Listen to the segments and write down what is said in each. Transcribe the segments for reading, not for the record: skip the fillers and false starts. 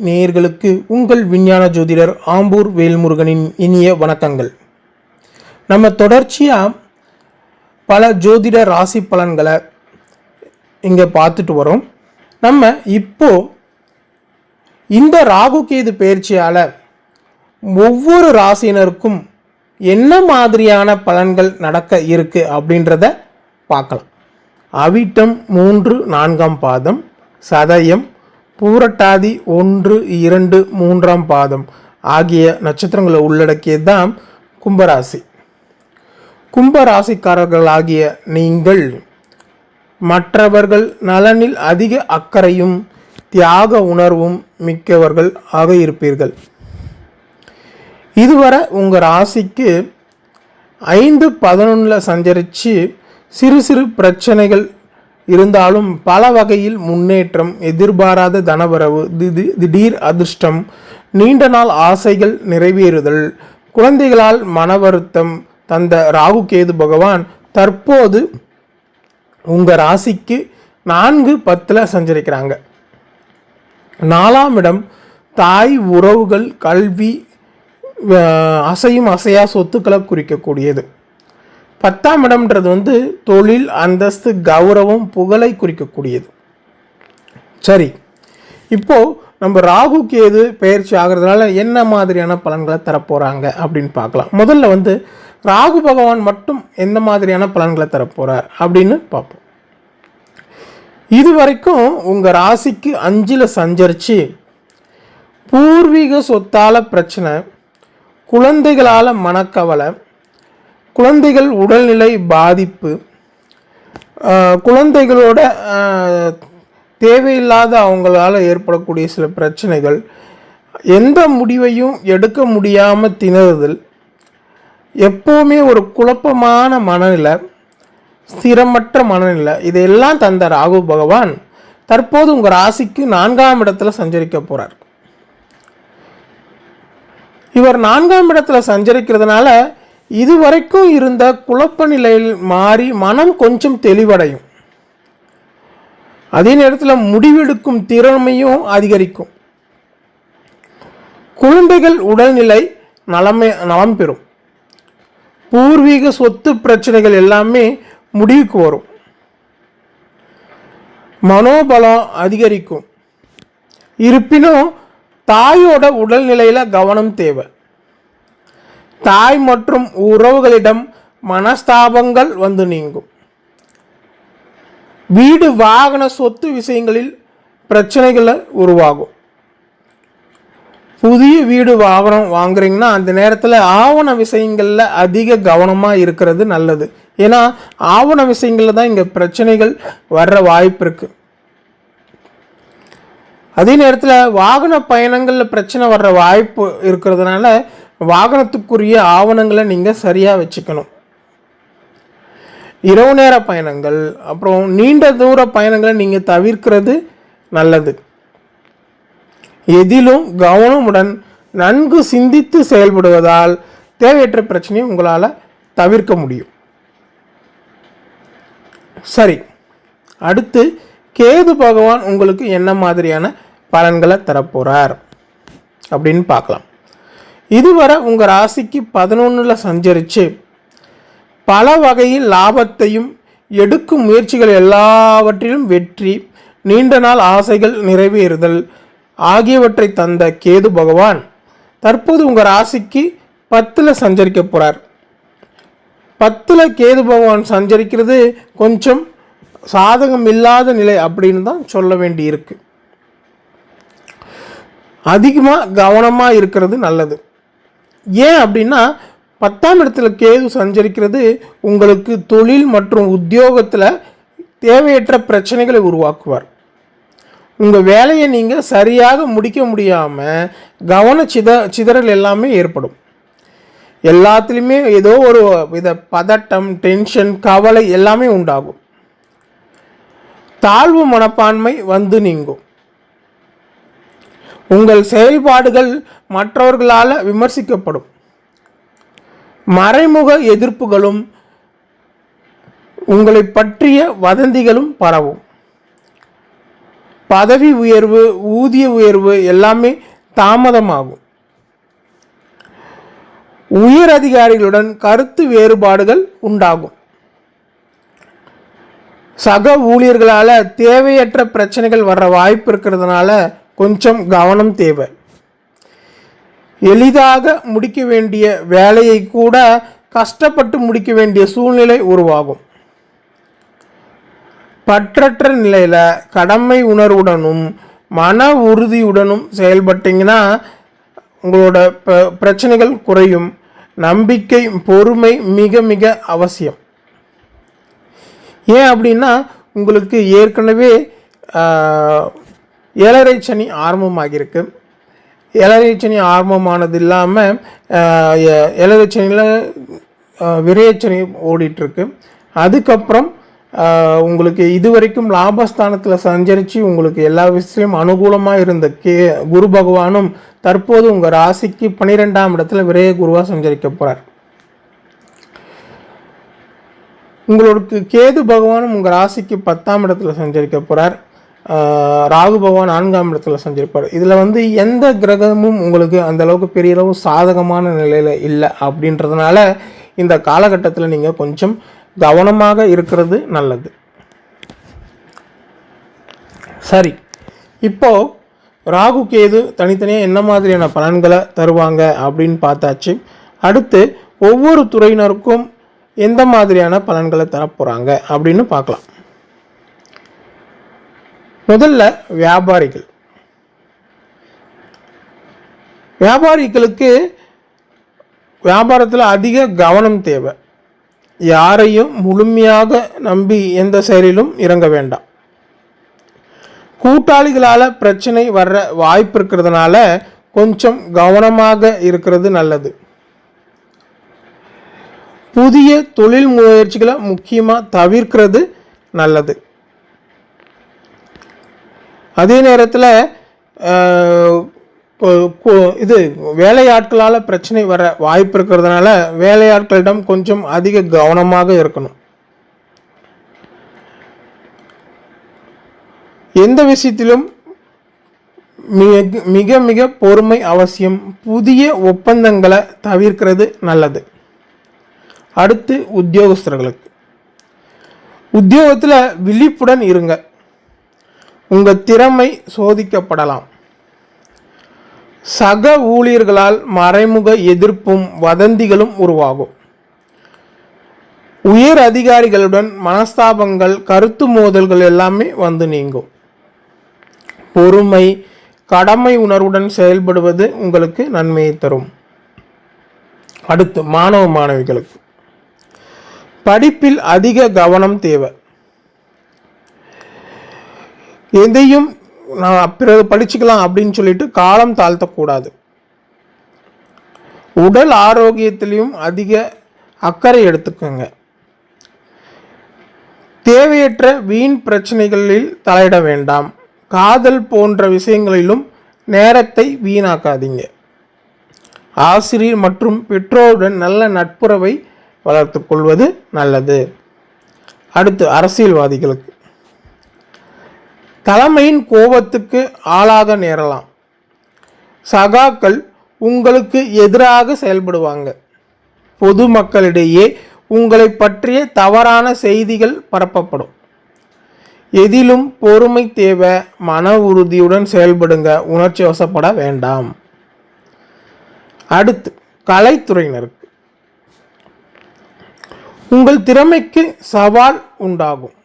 நேயர்களுக்கு உங்கள் விஞ்ஞான ஜோதிடர் ஆம்பூர் வேல்முருகனின் இனிய வணக்கங்கள். நம்ம தொடர்ச்சியாக பல ஜோதிட ராசி பலன்களை இங்கே பார்த்துட்டு வரோம். நம்ம இப்போ இந்த ராகு கேது பயிற்சியால் ஒவ்வொரு ராசியினருக்கும் என்ன மாதிரியான பலன்கள் நடக்க இருக்கு அப்படின்றத பார்க்கலாம். அவிட்டம் 3, 4ஆம் பாதம், சதயம், பூரட்டாதி 1, 2, 3ஆம் பாதம் ஆகிய நட்சத்திரங்களை உள்ளடக்கியது தான் கும்பராசி. கும்பராசிக்காரர்களாகிய நீங்கள் மற்றவர்கள் நலனில் அதிக அக்கறையும் தியாக உணர்வும் மிக்கவர்கள் ஆக இருப்பீர்கள். இதுவரை உங்கள் ராசிக்கு 5, 11 சஞ்சரித்து சிறு சிறு பிரச்சனைகள் இருந்தாலும் பல வகையில் முன்னேற்றம், எதிர்பாராத தனவரவு, திடீர் அதிர்ஷ்டம், நீண்ட நாள் ஆசைகள் நிறைவேறுதல், குழந்தைகளால் மன வருத்தம் தந்த ராகு கேது பகவான் தற்போது உங்கள் ராசிக்கு 4, 10 சஞ்சரிக்கிறாங்க. 4ஆம் இடம் தாய் உறவுகள், கல்வி, அசையும் அசையா சொத்துக்களை குறிக்கக்கூடியது. 10ஆம் இடம்ன்றது தொழில், அந்தஸ்து, கௌரவம், புகழை குறிக்கக்கூடியது. சரி, இப்போ நம்ம ராகு கேது பயிற்சி ஆகிறதுனால என்ன மாதிரியான பலன்களை தரப்போறாங்க அப்படின்னு பார்க்கலாம். முதல்ல ராகு பகவான் மட்டும் எந்த மாதிரியான பலன்களை தரப்போறார் அப்படின்னு பார்ப்போம். இதுவரைக்கும் உங்க ராசிக்கு 5 சஞ்சரிச்சு பூர்வீக சொத்தால பிரச்சனை, குழந்தைகளால மனக்கவலை, குழந்தைகள் உடல்நிலை பாதிப்பு, குழந்தைகளோட தேவையில்லாத அவங்களால ஏற்படக்கூடிய சில பிரச்சனைகள், எந்த முடிவையும் எடுக்க முடியாமல் திணறுதல், எப்போவுமே ஒரு குழப்பமான மனநிலை, ஸ்திரமற்ற மனநிலை, இதையெல்லாம் தந்த ராகு பகவான் தற்போது உங்கள் ராசிக்கு 4ஆம் இடத்துல சஞ்சரிக்க போகிறார். இவர் 4ஆம் இடத்துல சஞ்சரிக்கிறதுனால இதுவரைக்கும் இருந்த குழப்ப நிலையில் மாறி மனம் கொஞ்சம் தெளிவடையும். அதே நேரத்தில் முடிவெடுக்கும் திறமையும் அதிகரிக்கும். குழந்தைகள் உடல்நிலை நலம் பெறும். பூர்வீக சொத்து பிரச்சனைகள் எல்லாமே முடிவுக்கு வரும். மனோபலம் அதிகரிக்கும். இருப்பினும் தாயோட உடல்நிலையில கவனம் தேவை. தாய் மற்றும் உறவுகளிடம் மனஸ்தாபங்கள் நீங்கும். வீடு, வாகன, சொத்து விஷயங்களில் பிரச்சனைகளை உருவாகும். புதிய வீடு, வாகனம் வாங்குறீங்கன்னா அந்த நேரத்தில் ஆவண விஷயங்களில் அதிக கவனமாக இருக்கிறது நல்லது. ஏன்னா ஆவண விஷயங்களில் தான் இங்கே பிரச்சனைகள் வர்ற வாய்ப்பு இருக்கு. அதே நேரத்தில் வாகன பயணங்களில் பிரச்சனை வர்ற வாய்ப்பு இருக்கிறதுனால வாகனத்துக்குரிய ஆவணங்களை நீங்கள் சரியாக வச்சுக்கணும். இரவு நேர பயணங்கள், அப்புறம் நீண்ட தூர பயணங்களை நீங்கள் தவிர்க்கிறது நல்லது. எதிலும் கவனமுடன் நன்கு சிந்தித்து செயல்படுவதால் தேவையற்ற பிரச்சனையை உங்களால் தவிர்க்க முடியும். சரி, அடுத்து கேது பகவான் உங்களுக்கு என்ன மாதிரியான பலன்களை தரப்போறார் அப்படின்னு பார்க்கலாம். இதுவரை உங்கள் ராசிக்கு 11 சஞ்சரித்து பல வகையில் லாபத்தையும், எடுக்கும் முயற்சிகள் எல்லாவற்றிலும் வெற்றி, நீண்ட நாள் ஆசைகள் நிறைவேறுதல் ஆகியவற்றை தந்த கேது பகவான் தற்போது உங்கள் ராசிக்கு 10 சஞ்சரிக்க போகிறார். 10 கேது பகவான் சஞ்சரிக்கிறது கொஞ்சம் சாதகம் இல்லாத நிலை அப்படின்னு தான் சொல்ல வேண்டி இருக்கு. அதிகமாக கவனமாக இருக்கிறது நல்லது. ஏன் அப்படின்னா 10ஆம் இடத்துல கேது சஞ்சரிக்கிறது உங்களுக்கு தொழில் மற்றும் உத்தியோகத்தில் தேவையற்ற பிரச்சனைகளை உருவாக்குவார். உங்கள் வேலையை நீங்கள் சரியாக முடிக்க முடியாமல் கவன சிதறல் எல்லாமே ஏற்படும். எல்லாத்துலேயுமே ஏதோ ஒரு வித பதட்டம், டென்ஷன், கவலை எல்லாமே உண்டாகும். தாழ்வு மனப்பான்மை நீங்கும். உங்கள் செயல்பாடுகள் மற்றவர்களால் விமர்சிக்கப்படும். மறைமுக எதிர்ப்புகளும் உங்களை பற்றிய வதந்திகளும் பரவும். பதவி உயர்வு, ஊதிய உயர்வு எல்லாமே தாமதமாகும். உயர் அதிகாரிகளுடன் கருத்து வேறுபாடுகள் உண்டாகும். சக ஊழியர்களால் தேவையற்ற பிரச்சனைகள் வர்ற வாய்ப்பு இருக்கிறதுனால கொஞ்சம் கவனம் தேவை. எளிதாக முடிக்க வேண்டிய வேலையை கூட கஷ்டப்பட்டு முடிக்க வேண்டிய சூழ்நிலை உருவாகும். பற்றற்ற நிலையில் கடமை உணர்வுடனும் மன உறுதியுடனும் செயல்பட்டீங்கன்னா உங்களோட பிரச்சனைகள் குறையும். நம்பிக்கை, பொறுமை மிக மிக அவசியம். ஏன் அப்படின்னா உங்களுக்கு ஏற்கனவே 7.5 சனி ஆரம்பமாகியிருக்கு. 7.5 சனி ஆரம்பமானது இல்லாமல் 7.5 சனியில் விரயச்சனி ஓடிட்டுருக்கு. அதுக்கப்புறம் உங்களுக்கு இதுவரைக்கும் லாபஸ்தானத்தில் சஞ்சரித்து உங்களுக்கு எல்லா விஷயமும் அனுகூலமாக இருந்த குரு பகவானும் தற்போது உங்கள் ராசிக்கு 12ஆம் இடத்துல விரய குருவாக சஞ்சரிக்க போகிறார். உங்களுக்கு கேது பகவானும் உங்கள் ராசிக்கு 10ஆம் இடத்துல சஞ்சரிக்க போகிறார். ராகு பகவான் 4ஆம் இடத்துல சஞ்சரிப்பார். இதில் எந்த கிரகமும் உங்களுக்கு அந்தளவுக்கு பெரிய அளவு சாதகமான நிலையில் இல்லை. அப்படின்றதுனால இந்த காலகட்டத்தில் நீங்கள் கொஞ்சம் கவனமாக இருக்கிறது நல்லது. சரி, இப்போது ராகு கேது தனித்தனியாக என்ன மாதிரியான பலன்களை தருவாங்க அப்படின்னு பார்த்தாச்சு. அடுத்து ஒவ்வொரு துறையினருக்கும் எந்த மாதிரியான பலன்களை தரப்போகிறாங்க அப்படின்னு பார்க்கலாம். முதல்ல வியாபாரிகள். வியாபாரிகளுக்கு வியாபாரத்தில் அதிக கவனம் தேவை. யாரையும் முழுமையாக நம்பி எந்த செயலிலும் இறங்க வேண்டாம். கூட்டாளிகளால் பிரச்சனை வர்ற வாய்ப்பு இருக்கிறதுனால கொஞ்சம் கவனமாக இருக்கிறது நல்லது. புதிய தொழில் முயற்சிகளை முக்கியமாக தவிர்க்கிறது நல்லது. அதே நேரத்தில் இது வேலையாட்களால் பிரச்சனை வர வாய்ப்பு இருக்கிறதுனால வேலையாட்களிடம் கொஞ்சம் அதிக கவனமாக இருக்கணும். எந்த விஷயத்திலும் மிக மிக பொறுமை அவசியம். புதிய ஒப்பந்தங்களை தவிர்க்கிறது நல்லது. அடுத்து உத்தியோகஸ்தர்களுக்கு. உத்தியோகத்தில் விழிப்புடன் இருங்க. உங்கள் திறமை சோதிக்கப்படலாம். சக ஊழியர்களால் மறைமுக எதிர்ப்பும் வதந்திகளும் உருவாகும். உயர் அதிகாரிகளுடன் மனஸ்தாபங்கள், கருத்து மோதல்கள் எல்லாமே நீங்கும். பொறுமை, கடமை உணர்வுடன் செயல்படுவது உங்களுக்கு நன்மையை தரும். அடுத்து மாணவ மாணவிகளுக்கு. படிப்பில் அதிக கவனம் தேவை. எதையும் நான் பிறகு படிச்சுக்கலாம் அப்படின்னு சொல்லிட்டு காலம் தாழ்த்தக்கூடாது. உடல் ஆரோக்கியத்திலையும் அதிக அக்கறை எடுத்துக்கோங்க. தேவையற்ற வீண் பிரச்சனைகளில் தலையிட வேண்டாம். காதல் போன்ற விஷயங்களிலும் நேரத்தை வீணாக்காதீங்க. ஆசிரியர் மற்றும் பெற்றோருடன் நல்ல நட்புறவை வளர்த்து கொள்வது நல்லது. அடுத்து அரசியல்வாதிகளுக்கு. தலைமையின் கோபத்துக்கு ஆளாக நேரலாம். சகாக்கள் உங்களுக்கு எதிராக செயல்படுவாங்க. பொதுமக்களிடையே உங்களை பற்றிய தவறான செய்திகள் பரப்பப்படும். எதிலும் பொறுமை தேவை. மன உறுதியுடன் செயல்படுங்க. உணர்ச்சி வசப்பட வேண்டாம். அடுத்து கலைத்துறையினருக்கு. உங்கள் திறமைக்கு சவால் உண்டாகும்.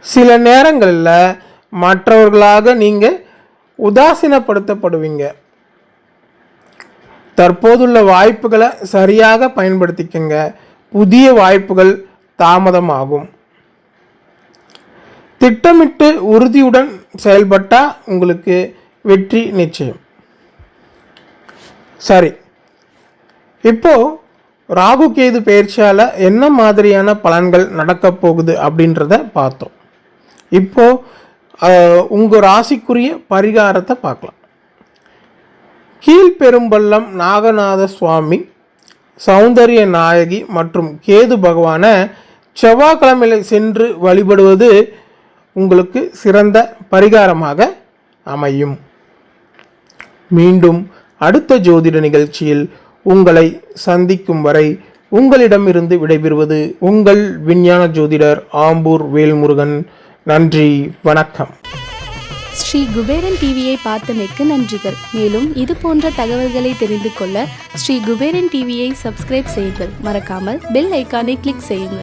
சில நேரங்களில் மற்றவர்களாக நீங்கள் உதாசீனப்படுத்தப்படுவீங்க. தற்போதுள்ள வாய்ப்புகளை சரியாக பயன்படுத்திக்கங்க. புதிய வாய்ப்புகள் தாமதமாகும். திட்டமிட்டு உறுதியுடன் செயல்பட்டால் உங்களுக்கு வெற்றி நிச்சயம். சரி, இப்போ ராகு கேது பயிற்சியால் என்ன மாதிரியான பலன்கள் நடக்க போகுது அப்படின்றத பார்த்தோம். இப்போ உங்கள் ராசிக்குரிய பரிகாரத்தை பார்க்கலாம். கீழ்பெரும்பள்ளம் நாகநாத சுவாமி, சௌந்தரிய நாயகி மற்றும் கேது பகவானை செவ்வாய்க்கிழமையில சென்று வழிபடுவது உங்களுக்கு சிறந்த பரிகாரமாக அமையும். மீண்டும் அடுத்த ஜோதிட நிகழ்ச்சியில் உங்களை சந்திக்கும் வரை உங்களிடமிருந்து விடைபெறுவது உங்கள் விஞ்ஞான ஜோதிடர் ஆம்பூர் வேல்முருகன். நன்றி, வணக்கம். ஸ்ரீ குபேரன் டிவியை பார்த்தமைக்கு நன்றிகள். மேலும் இது போன்ற தகவல்களை தெரிந்து கொள்ள ஸ்ரீ குபேரன் டிவியை சப்ஸ்கிரைப் செய்யுங்கள். மறக்காமல் பெல் ஐக்கானை கிளிக் செய்யுங்கள்.